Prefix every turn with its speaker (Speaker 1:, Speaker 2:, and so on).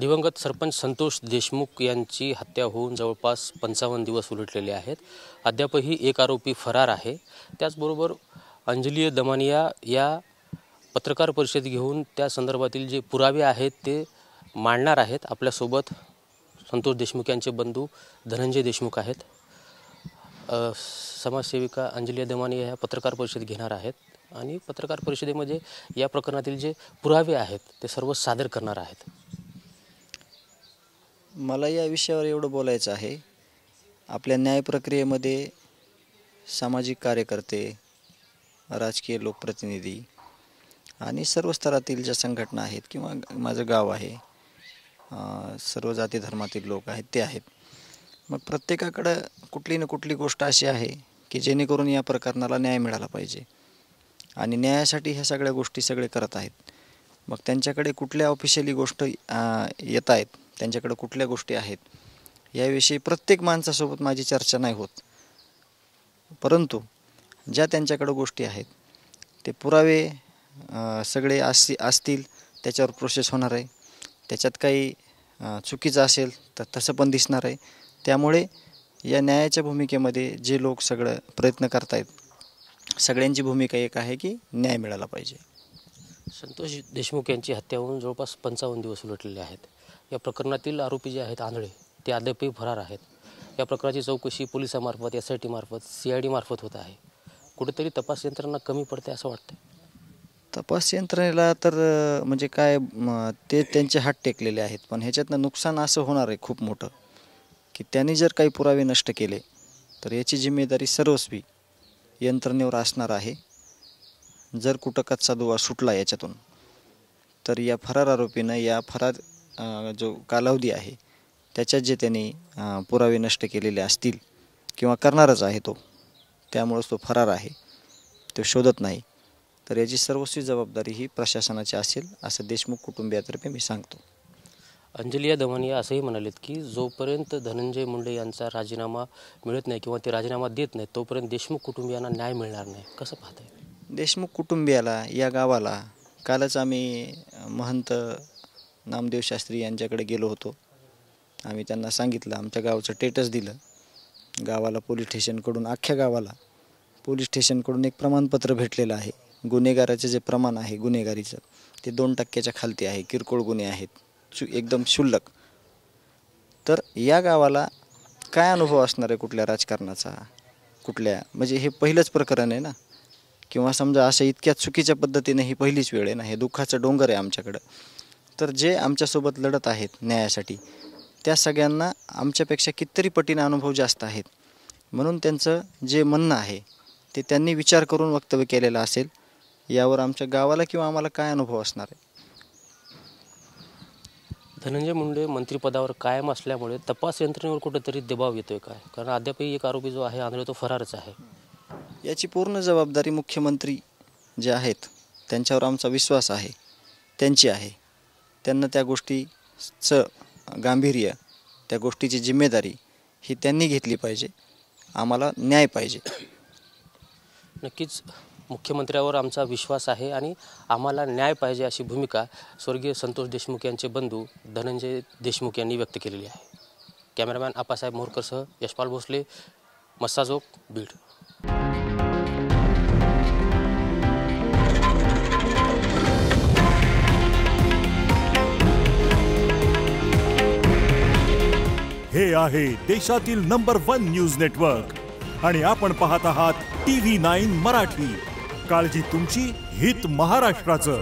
Speaker 1: दिवंगत सरपंच संतोष देशमुख यांची हत्या होऊन जवळपास 55 दिवस उलटलेले आहेत. अद्यापही एक आरोपी फरार आहे. त्याचबरोबर अंजली दमानिया या पत्रकार परिषद घेऊन त्या संदर्भातील जे पुरावे आहेत ते मांडणार आहेत. आपल्यासोबत संतोष देशमुख यांचे बंधू धनंजय देशमुख आहेत. समाजसेविका अंजली दमानिया ह्या पत्रकार परिषद घेणार आहेत आणि पत्रकार परिषदेमध्ये या प्रकरणातील जे पुरावे आहेत ते सर्व सादर करणार आहेत.
Speaker 2: मला या विषयावर एवढं बोलायचं आहे, आपल्या न्याय प्रक्रियेमध्ये सामाजिक कार्यकर्ते, राजकीय लोकप्रतिनिधी आणि सर्व स्तरातील ज्या संघटना आहेत किंवा माझं गाव आहे, सर्व जाती धर्मातील लोक आहेत ते आहेत. मग प्रत्येकाकडं कुठली ना कुठली गोष्ट अशी आहे की जेणेकरून या प्रकरणाला न्याय मिळाला पाहिजे आणि न्यायासाठी ह्या सगळ्या गोष्टी सगळे करत आहेत. मग त्यांच्याकडे कुठल्या ऑफिशियली गोष्ट येत आहेत, त्यांच्याकडे कुठल्या गोष्टी आहेत याविषयी प्रत्येक माणसासोबत माझी चर्चा नाही होत. परंतु ज्या त्यांच्याकडे गोष्टी आहेत ते पुरावे सगळे असतील त्याच्यावर प्रोसेस होणार आहे. त्याच्यात काही चुकीचं असेल तर तसं पण दिसणार आहे. त्यामुळे या न्यायाच्या भूमिकेमध्ये जे लोक सगळं प्रयत्न करत आहेत सगळ्यांची भूमिका एक आहे की न्याय मिळाला पाहिजे.
Speaker 1: संतोष देशमुख यांची हत्या होऊन जवळपास 55 दिवस उलटलेले आहेत. या प्रकरणातील आरोपी जे आहेत आंधळे ते अद्यापही फरार आहेत. या प्रकरणाची चौकशी पोलिसांमार्फत, SIT मार्फत, CID मार्फत होत आहे. कुठेतरी तपास यंत्रणा कमी पडते असं वाटतं.
Speaker 2: तपास यंत्रणेला तर म्हणजे काय ते त्यांचे हात टेकलेले आहेत. पण ह्याच्यातनं नुकसान असं होणार आहे खूप मोठं की त्यांनी जर काही पुरावे नष्ट केले तर याची जिम्मेदारी सर्वस्वी यंत्रणेवर असणार आहे. जर कुठं कच्चा दुवा सुटला याच्यातून तर या फरार आरोपीनं या फरार जो कालावधी आहे त्याच्यात जे त्यांनी पुरावे नष्ट केलेले असतील किंवा करणारच आहे तो, त्यामुळेच तो फरार आहे, तो शोधत नाही, तर याची सर्वस्वी जबाबदारी ही प्रशासनाची असेल असं देशमुख कुटुंबियातर्फे मी सांगतो.
Speaker 1: अंजली दमानिया असंही म्हणालेत की जोपर्यंत धनंजय मुंडे यांचा राजीनामा मिळत नाही किंवा ते राजीनामा देत नाही तोपर्यंत देशमुख कुटुंबियांना न्याय मिळणार नाही. कसं पाहताय?
Speaker 2: देशमुख कुटुंबियाला, या गावाला, कालच आम्ही महंत नामदेव शास्त्री यांच्याकडे गेलो होतो. आम्ही त्यांना सांगितलं, आमच्या गावचं स्टेटस दिलं. गावाला पोलीस स्टेशनकडून, अख्ख्या गावाला पोलीस स्टेशनकडून एक प्रमाणपत्र भेटलेलं आहे. गुन्हेगाराचे जे प्रमाण आहे गुन्हेगारीचं ते 2% खालती आहे. किरकोळ गुन्हे आहेत, एकदम क्षुल्लक. तर या गावाला काय अनुभव असणार आहे कुठल्या राजकारणाचा, कुठल्या, म्हणजे हे पहिलंच प्रकरण आहे ना, किंवा समजा असं इतक्या चुकीच्या पद्धतीने ही पहिलीच वेळ आहे ना. हे दुःखाचं डोंगर आहे आमच्याकडं. तर जे आमच्यासोबत लढत आहेत न्यायासाठी त्या सगळ्यांना आमच्यापेक्षा कितीतरी पटीने अनुभव जास्त आहेत. म्हणून त्यांचं जे म्हणणं आहे ते त्यांनी विचार करून वक्तव्य केलेलं असेल. यावर आमच्या गावाला किंवा आम्हाला काय अनुभव असणार आहे.
Speaker 1: धनंजय मुंडे मंत्रिपदावर कायम असल्यामुळे तपास यंत्रणेवर कुठेतरी दबाव येतोय काय? कारण अद्यापही एक आरोपी जो आहे आंधळे तो फरारच आहे.
Speaker 2: याची पूर्ण जबाबदारी मुख्यमंत्री जे आहेत त्यांच्यावर आमचा विश्वास आहे, त्यांची आहे. त्यांना त्या गोष्टीचं गांभीर्य, त्या गोष्टीची जिम्मेदारी ही त्यांनी घेतली पाहिजे. आम्हाला न्याय पाहिजे.
Speaker 1: नक्कीच मुख्यमंत्र्यावर आमचा विश्वास आहे आणि आम्हाला न्याय पाहिजे अशी भूमिका स्वर्गीय संतोष देशमुख यांचे बंधू धनंजय देशमुख यांनी व्यक्त केलेली आहे. कॅमेरामॅन आप्पासाहेब मोरकरसह यशपाल भोसले, मस्साजोग, बीड.
Speaker 3: हे आहे देशातील नंबर 1 न्यूज नेटवर्क आणि आपण पाहत आहात TV9 मराठी. काळजी तुमची, हित महाराष्ट्राचं.